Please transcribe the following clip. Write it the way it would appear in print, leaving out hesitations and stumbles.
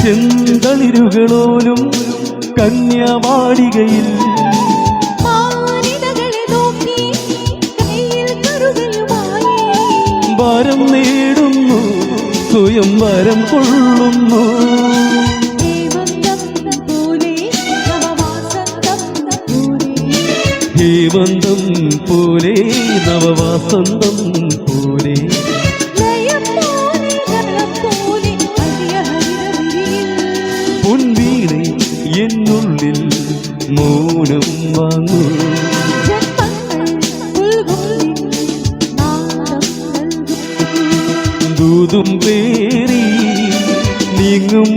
ചെന്തളിരുകളോലും കന്യാവാടികയിൽ വരം നേടുന്നു, സ്വയം വരം കൊള്ളുന്നു. ഹേമന്തം പോലെ നവവാസന്തം പോലെ പൊൻവീണെ എന്നുള്ളിൽ മൗനം വാങ്ങൂ. ദൂതും പേറി നീങ്ങും